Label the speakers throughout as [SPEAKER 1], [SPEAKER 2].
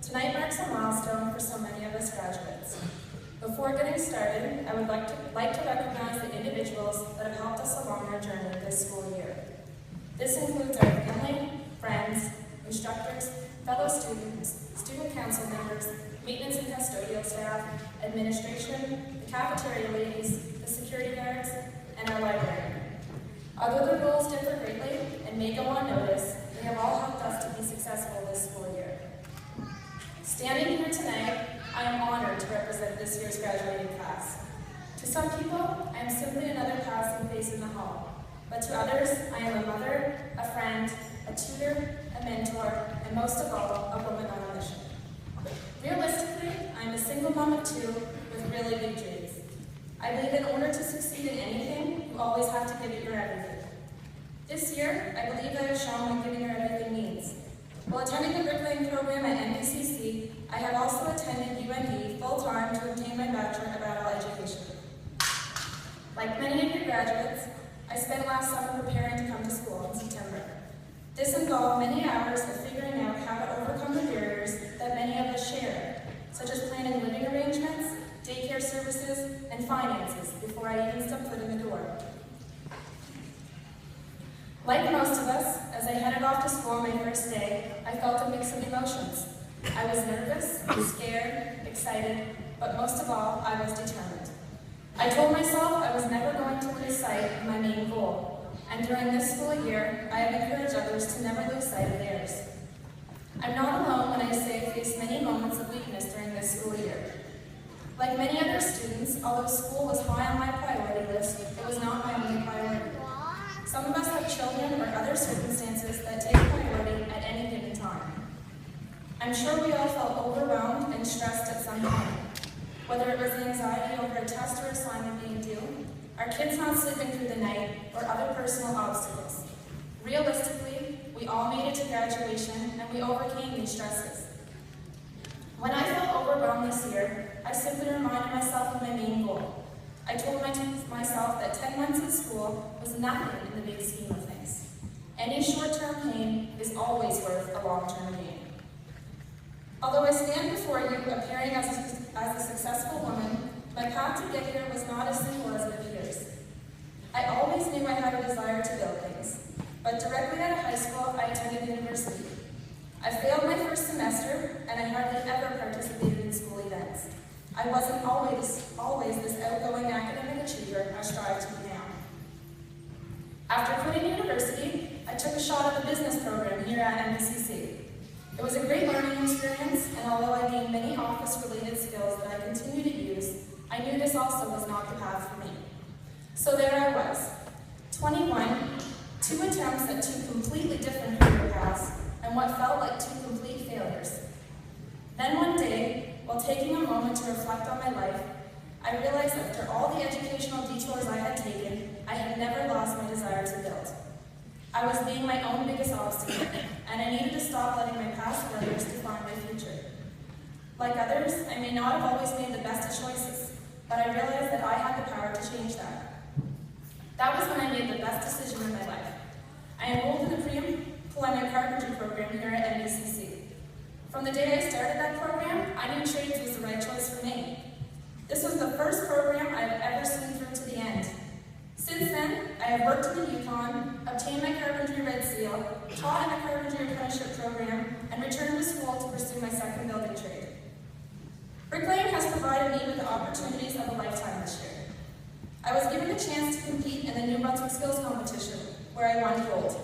[SPEAKER 1] Tonight marks a milestone for so many of us graduates. Before getting started, I would like to recognize the individuals that have helped us along our journey this school year. This includes our family, friends, instructors, fellow students, student council members, maintenance and custodial staff, administration, the cafeteria ladies, the security guards, and our librarian. Although the roles differ greatly and may go unnoticed, they have all helped us to be successful this school year. Standing here tonight, I am honored to represent this year's graduating class. To some people, I am simply another passing face in the hall, but to others, I am a mother, a friend, a tutor, a mentor, and most of all, a woman on a mission. Realistically, I am a single mom of two with really big dreams. I believe in order to succeed in anything, you always have to give it your everything. This year, I believe I have shown what giving your everything means. While attending the bricklaying program at NBCC, I have also attended UND full-time to obtain my Bachelor of Adult Education. Like many of your graduates, I spent last summer preparing to come to school in September. This involved many hours of figuring out how to overcome the barriers that many of us share, such as planning living arrangements, daycare services, and finances before I even stepped foot in the door. Like most of us, as I headed off to school my first day, I felt a mix of emotions. I was nervous, scared, excited, but most of all, I was determined. I told myself I was never going to lose sight of my main goal, and during this school year, I have encouraged others to never lose sight of theirs. I'm not alone when I say I faced many moments of weakness during this school year. Like many other students, although school was high on my priority list, it was not my only priority. Some of us have children or other circumstances that take priority at any given time. I'm sure we all felt overwhelmed and stressed at some point, whether it was anxiety over a test or assignment being due, our kids not sleeping through the night, or other personal obstacles. Realistically, we all made it to graduation and we overcame these stresses. When I felt overwhelmed this year, I simply reminded myself of my main goal. I told myself that 10 months in school was nothing in the big scheme of things. Any short-term pain is always worth a long-term gain. Although I stand before you appearing as a successful woman, my path to get here was not as simple as it appears. I always knew I had a desire to build things, but directly out of high school, I attended university. I failed my first semester, and I hardly ever participated in school events. I wasn't always this outgoing academic achiever I strive to be now. After quitting university, I took a shot at the business program here at NBCC. It was a great learning experience, and although I gained many office-related skills that I continue to use, I knew this also was not the path for me. So there I was, 21, 2 attempts at 2 completely different career paths, and what felt like 2 complete failures. Then one day, while taking a moment to reflect on my life, I realized that after all the educational detours I had taken, I had never lost my desire to build. I was being my own biggest obstacle, and I needed to stop letting my past failures define my future. Like others, I may not have always made the best of choices, but I realized that I had the power to change that. That was when I made the best decision in my life. I enrolled in the pre-employment carpentry program here at NBCC. From the day I started that program, I knew trades was the right choice for me. This was the first program I have ever seen through to the end. Since then, I have worked in the Yukon, obtained my carpentry red seal, taught in a carpentry apprenticeship program, and returned to school to pursue my second building trade. Bricklaying has provided me with the opportunities of a lifetime this year. I was given the chance to compete in the New Brunswick Skills Competition, where I won gold.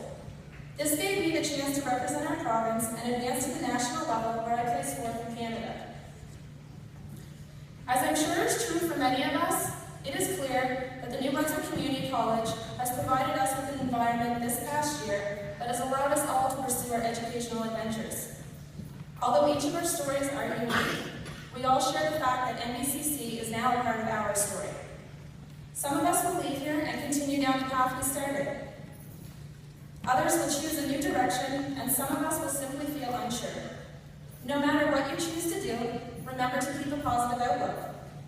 [SPEAKER 1] This gave me the chance to represent our province and advance to the national level, where I placed 4th in Canada. As I'm sure is true for many of us, it is clear that the New Brunswick Community College has provided us with an environment this past year that has allowed us all to pursue our educational adventures. Although each of our stories are unique, we all share the fact that NBCC is now a part of our story. Some of us will leave here and continue down the path we started. Others will choose a new direction, and some of us will simply feel unsure. No matter what you choose to do, remember to keep a positive outlook.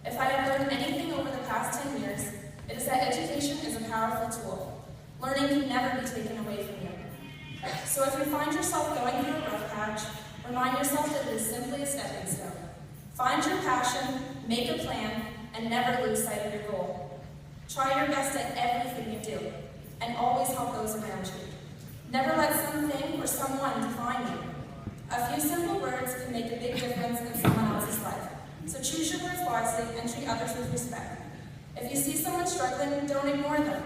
[SPEAKER 1] If I have learned anything over the past 10 years, it is that education is a powerful tool. Learning can never be taken away from you. So if you find yourself going through a rough patch, Remind yourself that it is simply a stepping stone. Find your passion, make a plan, and never lose sight of your goal. Try your best at everything you do, and always help those around you. Never let something or someone define you. A few simple words can make a big difference in someone else's life. So choose your words wisely and treat others with respect. If you see someone struggling, don't ignore them.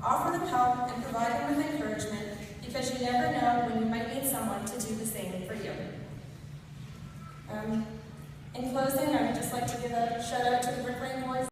[SPEAKER 1] Offer them help and provide them with encouragement, because you never know when you might need someone to do the same for you. In closing, I would just like to give a shout out to the Brick Lane Boys.